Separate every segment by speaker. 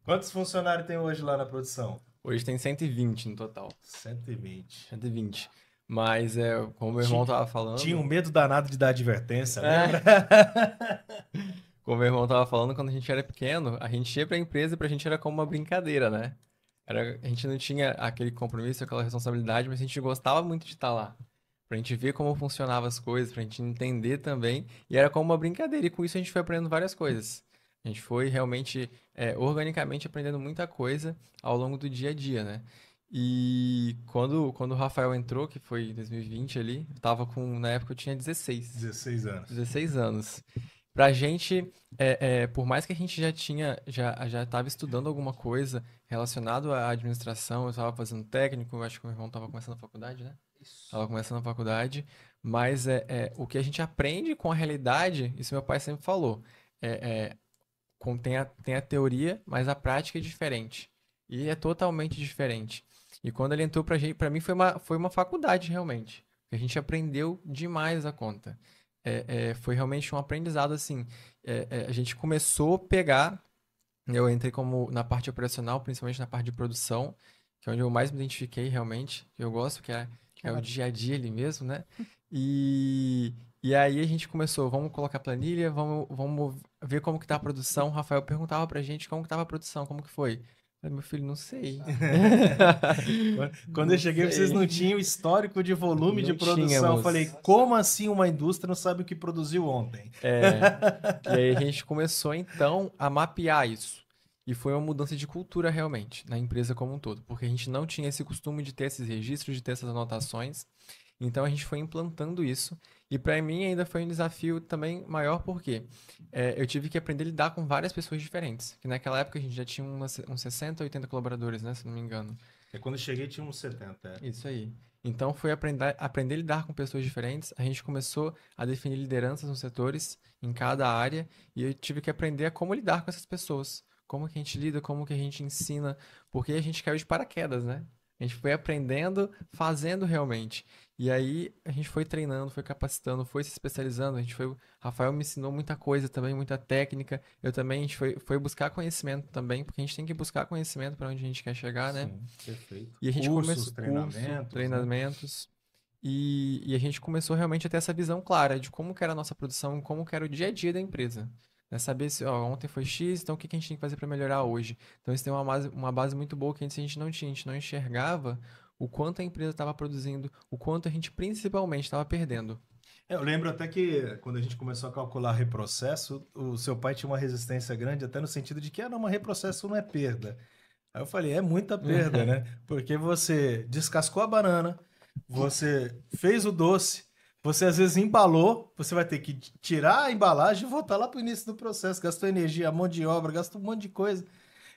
Speaker 1: Quantos funcionários tem hoje lá na produção?
Speaker 2: Hoje tem 120 no total.
Speaker 1: 120.
Speaker 2: 120. Mas, como meu irmão
Speaker 1: Ti-
Speaker 2: tava
Speaker 1: Tinha um
Speaker 2: falando,
Speaker 1: medo danado de dar advertência, lembra?
Speaker 2: é, como meu irmão tava falando, quando a gente era pequeno, a gente ia pra empresa e pra gente era como uma brincadeira, né? A gente não tinha aquele compromisso, aquela responsabilidade, mas a gente gostava muito de estar lá. Pra gente ver como funcionavam as coisas, pra gente entender também. E era como uma brincadeira, e com isso a gente foi aprendendo várias coisas. A gente foi realmente, organicamente aprendendo muita coisa ao longo do dia a dia, né? E quando o Rafael entrou, que foi em 2020 ali, eu tava com, na época eu tinha 16.
Speaker 1: 16 anos.
Speaker 2: 16 anos. Pra gente, por mais que a gente já estava estudando alguma coisa relacionado à administração, eu estava fazendo técnico, eu acho que o meu irmão estava começando a faculdade, né?
Speaker 1: Isso.
Speaker 2: Estava começando a faculdade, mas o que a gente aprende com a realidade, isso meu pai sempre falou, tem a teoria, mas a prática é diferente. E é totalmente diferente. E quando ele entrou pra mim foi uma faculdade, realmente. A gente aprendeu demais a conta. Foi realmente um aprendizado, assim. A gente começou a pegar. Eu entrei como na parte operacional, principalmente na parte de produção, que é onde eu mais me identifiquei realmente. Que eu gosto, que é o
Speaker 1: Claro.
Speaker 2: dia a dia ali mesmo, né? E, e aí a gente começou, vamos colocar planilha, vamos ver como que tá a produção. O Rafael perguntava pra gente como que tava a produção, como que foi. Eu falei, meu filho, não sei.
Speaker 1: Quando eu
Speaker 2: Não
Speaker 1: cheguei, vocês
Speaker 2: sei.
Speaker 1: não tinham histórico de volume de
Speaker 2: Não
Speaker 1: produção. Eu falei,
Speaker 2: tínhamos.
Speaker 1: como assim uma indústria não sabe o que produziu ontem?
Speaker 2: É, e aí a gente começou então a mapear isso. E foi uma mudança de cultura realmente na empresa como um todo, porque a gente não tinha esse costume de ter esses registros, de ter essas anotações. Então a gente foi implantando isso. E para mim ainda foi um desafio também maior, porque eu tive que aprender a lidar com várias pessoas diferentes. Que naquela época a gente já tinha uns 60, 80 colaboradores, né? Se não me engano.
Speaker 1: É quando eu cheguei tinha uns 70. É.
Speaker 2: Isso aí. Então foi aprender a lidar com pessoas diferentes. A gente começou a definir lideranças nos setores, em cada área, e eu tive que aprender a como lidar com essas pessoas. Como que a gente lida, como que a gente ensina, porque a gente caiu de paraquedas, né? A gente foi aprendendo, fazendo realmente. E aí a gente foi treinando, foi capacitando, foi se especializando. Rafael me ensinou muita coisa também, muita técnica. Eu também, a gente foi buscar conhecimento também, porque a gente tem que buscar conhecimento para onde a gente quer chegar, né?
Speaker 1: Sim, perfeito.
Speaker 2: E a gente
Speaker 1: Cursos,
Speaker 2: começou curso,
Speaker 1: treinamentos, né?
Speaker 2: treinamentos, e a gente começou realmente a ter essa visão clara de como que era a nossa produção, como que era o dia a dia da empresa. Né? Saber se, ó, ontem foi X, então o que que a gente tem que fazer para melhorar hoje? Então isso tem uma base muito boa que antes a gente não tinha, a gente não enxergava o quanto a empresa estava produzindo, o quanto a gente principalmente estava perdendo.
Speaker 1: Eu lembro até que quando a gente começou a calcular reprocesso, o seu pai tinha uma resistência grande, até no sentido de que, ah, não, mas reprocesso não é perda. Aí eu falei, é muita perda, né? Porque você descascou a banana, você fez o doce, você às vezes embalou, você vai ter que tirar a embalagem e voltar lá para o início do processo. Gastou energia, mão de obra, gastou um monte de coisa.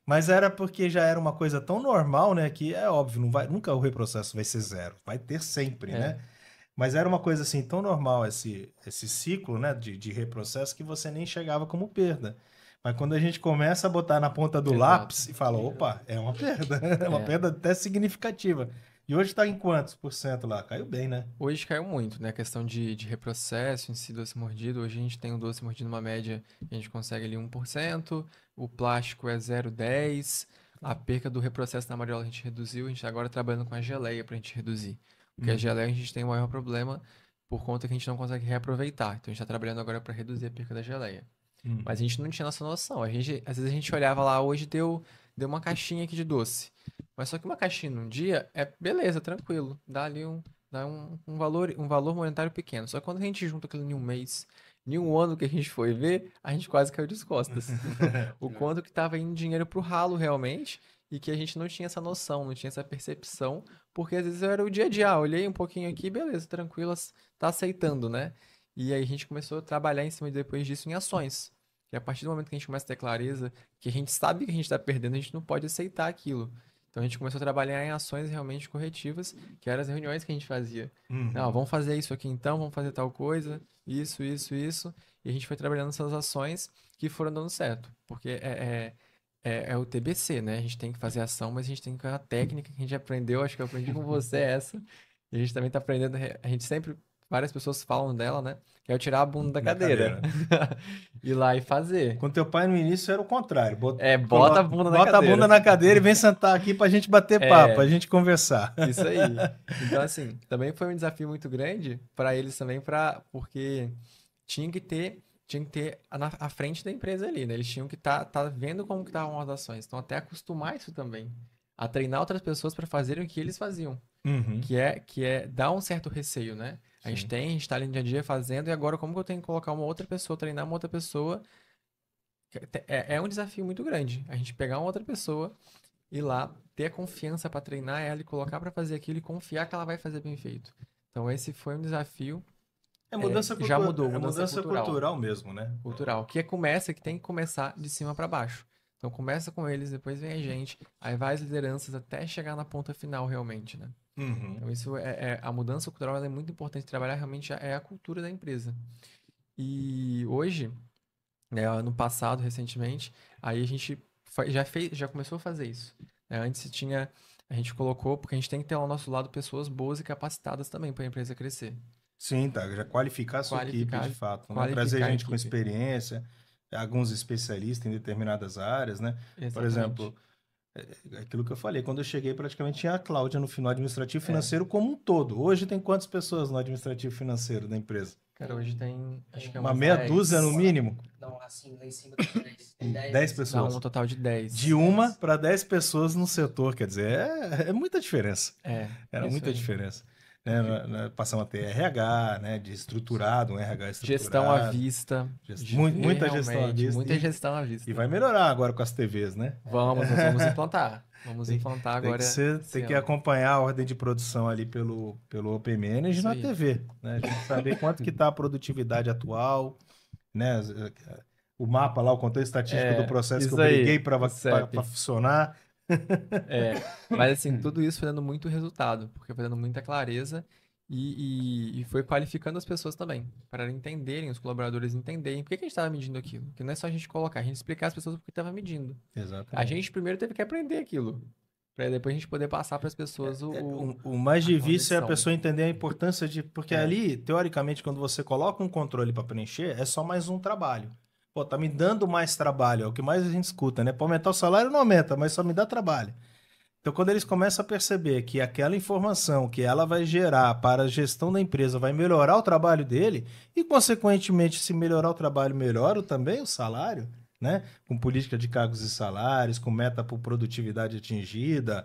Speaker 1: Mas era porque já era uma coisa tão normal, né? Que é óbvio, não vai, nunca o reprocesso vai ser zero, vai ter sempre,
Speaker 2: É,
Speaker 1: né? Mas era uma coisa assim tão normal esse ciclo, né, de reprocesso que você nem chegava como perda. Mas quando a gente começa a botar na ponta do
Speaker 2: exato.
Speaker 1: lápis e fala, opa, é uma perda, é uma
Speaker 2: É.
Speaker 1: perda até significativa. E hoje está em quantos por cento lá? Caiu bem, né?
Speaker 2: Hoje caiu muito, né? A questão de reprocesso em si, doce mordido. Hoje a gente tem o doce mordido numa média, a gente consegue ali 1%, o plástico é 0,10%, a perca do reprocesso na mariola a gente reduziu, a gente está agora trabalhando com a geleia para a gente reduzir. Porque a
Speaker 1: Uhum,
Speaker 2: geleia a gente tem o maior problema por conta que a gente não consegue reaproveitar. Então a gente está trabalhando agora para reduzir a perca da geleia. Mas a
Speaker 1: uhum.
Speaker 2: gente não tinha nossa noção. Às vezes a gente olhava lá, hoje deu uma caixinha aqui de doce. Mas só que uma caixinha num dia é beleza, tranquilo. Dá um valor monetário pequeno. Só que quando a gente junta aquilo em um mês, em um ano que a gente foi ver, a gente quase caiu de costas. O quanto que tava indo dinheiro pro ralo realmente, e que a gente não tinha essa noção, não tinha essa percepção, porque às vezes era o dia a dia. Olhei um pouquinho aqui, beleza, tranquilo, tá aceitando, né? E aí a gente começou a trabalhar em cima depois disso em ações. Que a partir do momento que a gente começa a ter clareza, que a gente sabe que a gente está perdendo, a gente não pode aceitar aquilo. Então a gente começou a trabalhar em ações realmente corretivas, que eram as reuniões que a gente fazia. Não,
Speaker 1: Uhum.
Speaker 2: vamos fazer isso aqui então, vamos fazer tal coisa, isso, isso, isso. E a gente foi trabalhando essas ações que foram dando certo. Porque é o TBC, né? A gente tem que fazer ação, mas a gente tem que a técnica que a gente aprendeu, acho que eu aprendi com você essa. E a gente também está aprendendo, a gente sempre várias pessoas falam dela, né? Que é eu tirar a bunda da
Speaker 1: Na
Speaker 2: cadeira.
Speaker 1: cadeira.
Speaker 2: Ir lá e fazer.
Speaker 1: Com teu pai no início era o contrário.
Speaker 2: É, bota a bunda na
Speaker 1: Bota a bunda
Speaker 2: cadeira.
Speaker 1: na cadeira e vem sentar aqui pra gente bater papo, pra
Speaker 2: É,
Speaker 1: gente conversar.
Speaker 2: isso aí. Então, assim, também foi um desafio muito grande para eles também, porque tinha que ter a frente da empresa ali, né? Eles tinham que tá vendo como que estavam as ações. Então, até acostumar isso também. A treinar outras pessoas para fazerem o que eles faziam.
Speaker 1: Uhum,
Speaker 2: Que é dar um certo receio, né?
Speaker 1: sim.
Speaker 2: A gente tá ali no dia a dia fazendo, e agora como que eu tenho que colocar uma outra pessoa, treinar uma outra pessoa? É um desafio muito grande. A gente pegar uma outra pessoa, ir lá, ter a confiança para treinar ela e colocar para fazer aquilo e confiar que ela vai fazer bem feito. Então esse foi um desafio, já mudou,
Speaker 1: É
Speaker 2: mudança
Speaker 1: mudança
Speaker 2: cultural.
Speaker 1: cultural mesmo, né?
Speaker 2: Cultural, que tem que começar de cima para baixo. Então começa com eles, depois vem a gente, aí vai as lideranças até chegar na ponta final realmente, né?
Speaker 1: Uhum.
Speaker 2: Então isso a mudança cultural ela é muito importante trabalhar realmente é a cultura da empresa. E hoje, né, ano passado, recentemente, aí a gente já começou a fazer isso. Antes tinha, a gente colocou, porque a gente tem que ter ao nosso lado pessoas boas e capacitadas também para a empresa crescer.
Speaker 1: Sim, tá. Já qualificar a sua equipe de
Speaker 2: Qualificar,
Speaker 1: fato, né? Trazer
Speaker 2: qualificar a
Speaker 1: gente com
Speaker 2: equipe.
Speaker 1: experiência, alguns especialistas em determinadas áreas, né? Por
Speaker 2: Exatamente.
Speaker 1: exemplo, aquilo que eu falei, quando eu cheguei, praticamente tinha a Cláudia no final administrativo
Speaker 2: É,
Speaker 1: financeiro como um todo. Hoje tem quantas pessoas no administrativo financeiro da empresa?
Speaker 2: cara, hoje tem, acho que é
Speaker 1: Uma
Speaker 2: umas
Speaker 1: meia dúzia no
Speaker 2: 10.
Speaker 1: mínimo?
Speaker 3: Não, assim, lá em cima tem 10. Tem 10
Speaker 1: 10
Speaker 3: assim.
Speaker 2: Dá um
Speaker 1: pessoas.
Speaker 2: total de
Speaker 1: De
Speaker 2: 10.
Speaker 1: uma
Speaker 3: 10.
Speaker 1: para 10 pessoas no setor, quer dizer, é muita diferença. Era
Speaker 2: Isso
Speaker 1: muita
Speaker 2: aí.
Speaker 1: diferença. Né?
Speaker 2: Porque
Speaker 1: Passamos a ter RH, né? De estruturado, um RH
Speaker 2: gestão à
Speaker 1: estruturado.
Speaker 2: vista, de ver
Speaker 1: Muita gestão à
Speaker 2: realmente,
Speaker 1: vista.
Speaker 2: muita gestão à
Speaker 1: E
Speaker 2: vista.
Speaker 1: vai melhorar agora com as TVs, né?
Speaker 2: Nós vamos implantar. Vamos
Speaker 1: Tem,
Speaker 2: implantar
Speaker 1: tem que
Speaker 2: agora
Speaker 1: ser,
Speaker 2: esse
Speaker 1: tem que
Speaker 2: ano.
Speaker 1: acompanhar a ordem de produção ali pelo Open Manage
Speaker 2: Isso
Speaker 1: na
Speaker 2: aí.
Speaker 1: TV, né? A gente saber quanto que está a produtividade atual, né? O mapa lá, o contexto estatístico do processo que eu
Speaker 2: Isso
Speaker 1: briguei
Speaker 2: aí, o
Speaker 1: para
Speaker 2: CEP.
Speaker 1: funcionar.
Speaker 2: Mas assim, tudo isso foi dando muito resultado, porque foi dando muita clareza e foi qualificando as pessoas também, para entenderem, os colaboradores entenderem por que que a gente estava medindo aquilo. Que não é só a gente colocar, a gente explicar às pessoas por que estava medindo. A
Speaker 1: Exatamente.
Speaker 2: gente primeiro teve que aprender aquilo, para depois a gente poder passar para as pessoas
Speaker 1: O mais
Speaker 2: aquela
Speaker 1: difícil é a
Speaker 2: lição.
Speaker 1: pessoa entender a importância de. Porque
Speaker 2: É,
Speaker 1: ali, teoricamente, quando você coloca um controle para preencher, é só mais um trabalho. Pô, tá me dando mais trabalho, é o que mais a gente escuta, né? Para aumentar o salário não aumenta, mas só me dá trabalho. Então, quando eles começam a perceber que aquela informação que ela vai gerar para a gestão da empresa vai melhorar o trabalho dele, e, consequentemente, se melhorar o trabalho, melhora também o salário, né? Com política de cargos e salários, com meta por produtividade atingida,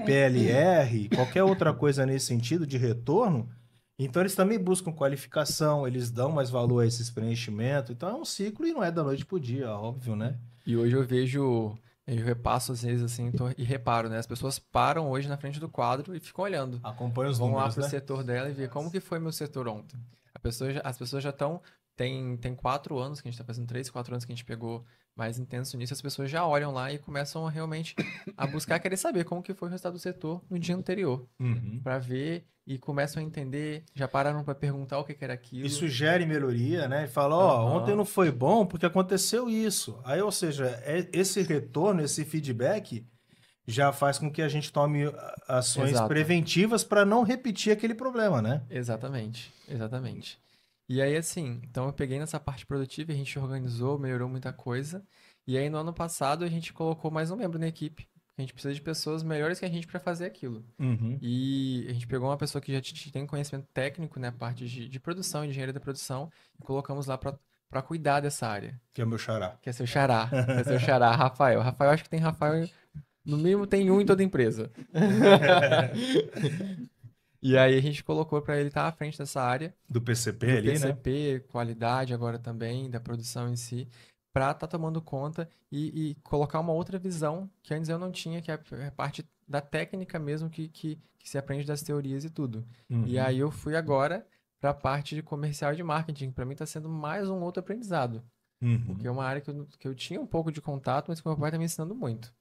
Speaker 1: PLR, qualquer outra coisa nesse sentido de retorno. Então, eles também buscam qualificação, eles dão mais valor a esses preenchimentos. Então, é um ciclo e não é da noite para o dia, óbvio, né?
Speaker 2: e hoje eu repasso às vezes assim, e reparo, né? As pessoas param hoje na frente do quadro e ficam olhando.
Speaker 1: Acompanha os
Speaker 2: Vão lá
Speaker 1: números,
Speaker 2: pro
Speaker 1: né?
Speaker 2: setor dela e ver como que foi meu setor ontem. As pessoas já estão. Tem 4 anos que a gente está fazendo, 3, 4 anos que a gente pegou mais intenso nisso. As pessoas já olham lá e começam realmente a buscar querer saber como que foi o resultado do setor no dia anterior.
Speaker 1: Uhum.
Speaker 2: Para ver e começam a entender, já pararam para perguntar o que que era aquilo.
Speaker 1: E sugere melhoria, né? E fala, ó, ontem
Speaker 2: Aham,
Speaker 1: não foi bom porque aconteceu isso. Aí, ou seja, esse retorno, esse feedback já faz com que a gente tome ações
Speaker 2: exato.
Speaker 1: preventivas para não repetir aquele problema, né?
Speaker 2: Exatamente, exatamente. E aí, assim, então eu peguei nessa parte produtiva, a gente organizou, melhorou muita coisa. E aí, no ano passado, a gente colocou mais um membro na equipe. A gente precisa de pessoas melhores que a gente para fazer aquilo.
Speaker 1: Uhum.
Speaker 2: E a gente pegou uma pessoa que já tem conhecimento técnico, né, parte de produção, engenharia da produção, e colocamos lá para cuidar dessa área.
Speaker 1: Que é o meu xará.
Speaker 2: Que é seu xará, que é seu xará, Rafael. Rafael, acho que tem Rafael, no mínimo tem um em toda empresa. E aí a gente colocou para ele estar à frente dessa área
Speaker 1: Do PCP
Speaker 2: do
Speaker 1: ali, né?
Speaker 2: PCP, qualidade agora também, da produção em si, para estar tomando conta e colocar uma outra visão que antes eu não tinha, que é a parte da técnica mesmo que se aprende das teorias e tudo. E
Speaker 1: Uhum.
Speaker 2: aí eu fui agora para a parte de comercial e de marketing, para mim está sendo mais um outro aprendizado, porque
Speaker 1: Uhum.
Speaker 2: é uma área que eu tinha um pouco de contato, mas que meu pai está me ensinando muito.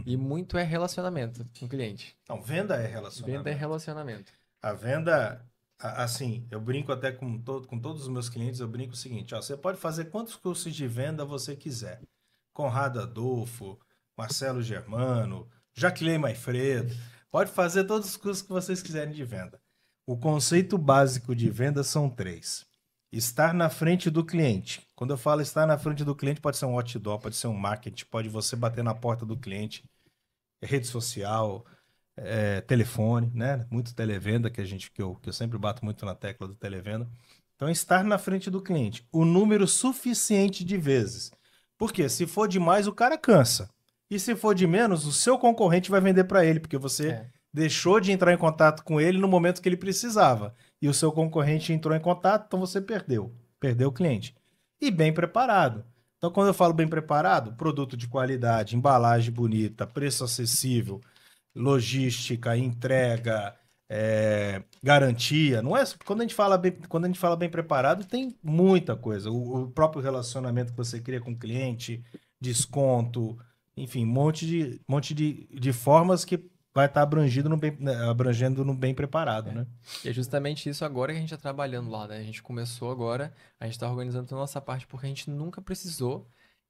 Speaker 2: E
Speaker 1: Uhum.
Speaker 2: muito é relacionamento com o cliente.
Speaker 1: Então, venda é
Speaker 2: Venda é
Speaker 1: relacionamento.
Speaker 2: relacionamento.
Speaker 1: A venda, assim, eu brinco até com todos os meus clientes, eu brinco o seguinte, ó, você pode fazer quantos cursos de venda você quiser. Conrado Adolfo, Marcelo Germano, Jacqueline Maifredo, pode fazer todos os cursos que vocês quiserem de venda. O conceito básico de venda são 3. Estar na frente do cliente. Quando eu falo estar na frente do cliente, pode ser um outdoor, pode ser um marketing, pode você bater na porta do cliente, rede social, telefone, né? Muito televenda, que eu sempre bato muito na tecla do televenda. Então, estar na frente do cliente. O número suficiente de vezes. Porque se for demais, o cara cansa. E se for de menos, o seu concorrente vai vender para ele, porque você deixou de entrar em contato com ele no momento que ele precisava. E o seu concorrente entrou em contato, então você perdeu. Perdeu o cliente. E bem preparado. Então, quando eu falo bem preparado, produto de qualidade, embalagem bonita, preço acessível, logística, entrega, garantia. Não é quando a gente fala bem preparado, tem muita coisa. O próprio relacionamento que você cria com o cliente, desconto, enfim, um monte de formas que vai estar abrangendo no bem preparado, né?
Speaker 2: E é justamente isso agora que a gente está trabalhando lá, né? A gente começou agora, a gente está organizando toda a nossa parte porque a gente nunca precisou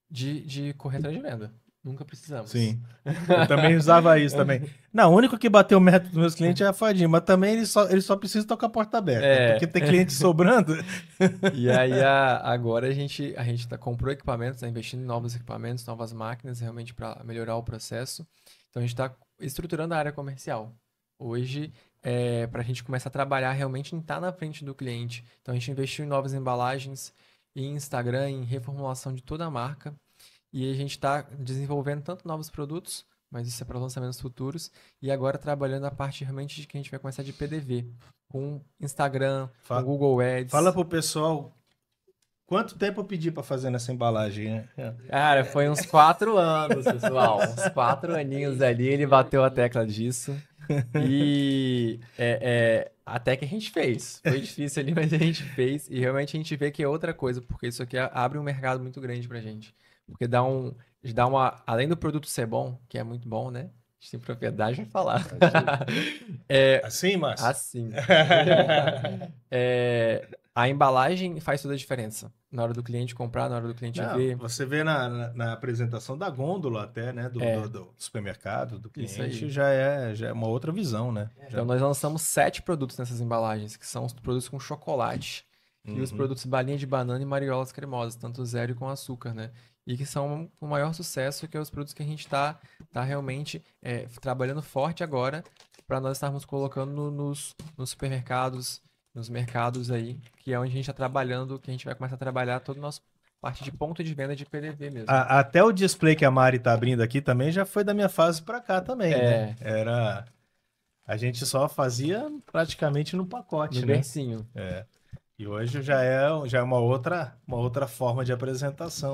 Speaker 2: de correr atrás de venda. Nunca precisamos.
Speaker 1: Sim. Eu também usava isso também. Não, o único que bateu o método dos meus clientes é a Fadinha, mas também ele só precisa tocar a porta aberta, porque tem cliente sobrando.
Speaker 2: E aí agora a gente comprou equipamentos, está investindo em novos equipamentos, novas máquinas, realmente para melhorar o processo. Então a gente está estruturando a área comercial. Hoje, para a gente começar a trabalhar realmente em estar na frente do cliente. Então a gente investiu em novas embalagens, em Instagram, em reformulação de toda a marca. E a gente está desenvolvendo tanto novos produtos, mas isso é para lançamentos futuros, e agora trabalhando a parte realmente de que a gente vai começar de PDV, com Instagram, com Google Ads.
Speaker 1: Fala pro pessoal quanto tempo eu pedi para fazer nessa embalagem, né?
Speaker 2: Cara, foi uns 4 anos, pessoal. Uns 4 aninhos ali, ele bateu a tecla disso. E até que a gente fez. Foi difícil ali, mas a gente fez. E realmente a gente vê que é outra coisa, porque isso aqui abre um mercado muito grande pra gente. Porque além do produto ser bom, que é muito bom, né? A gente tem propriedade de falar.
Speaker 1: Assim, Márcio?
Speaker 2: Assim. A embalagem faz toda a diferença. Na hora do cliente comprar, na hora do cliente ver.
Speaker 1: Você vê na apresentação da gôndola até, né? Do supermercado, do cliente, já é uma outra visão, né?
Speaker 2: Então nós lançamos 7 produtos nessas embalagens, que são os produtos com chocolate. E os produtos balinha de banana e mariolas cremosas, tanto zero e com açúcar, né? E que são o maior sucesso, que é os produtos que a gente tá realmente trabalhando forte agora, para nós estarmos colocando nos supermercados, nos mercados aí, que é onde a gente está trabalhando, que a gente vai começar a trabalhar toda a nossa parte de ponto de venda de PDV mesmo.
Speaker 1: Até o display que a Mari tá abrindo aqui também já foi da minha fase para cá também, né? A gente só fazia praticamente no pacote,
Speaker 2: no
Speaker 1: né?
Speaker 2: bercinho.
Speaker 1: E hoje já é uma outra forma de apresentação.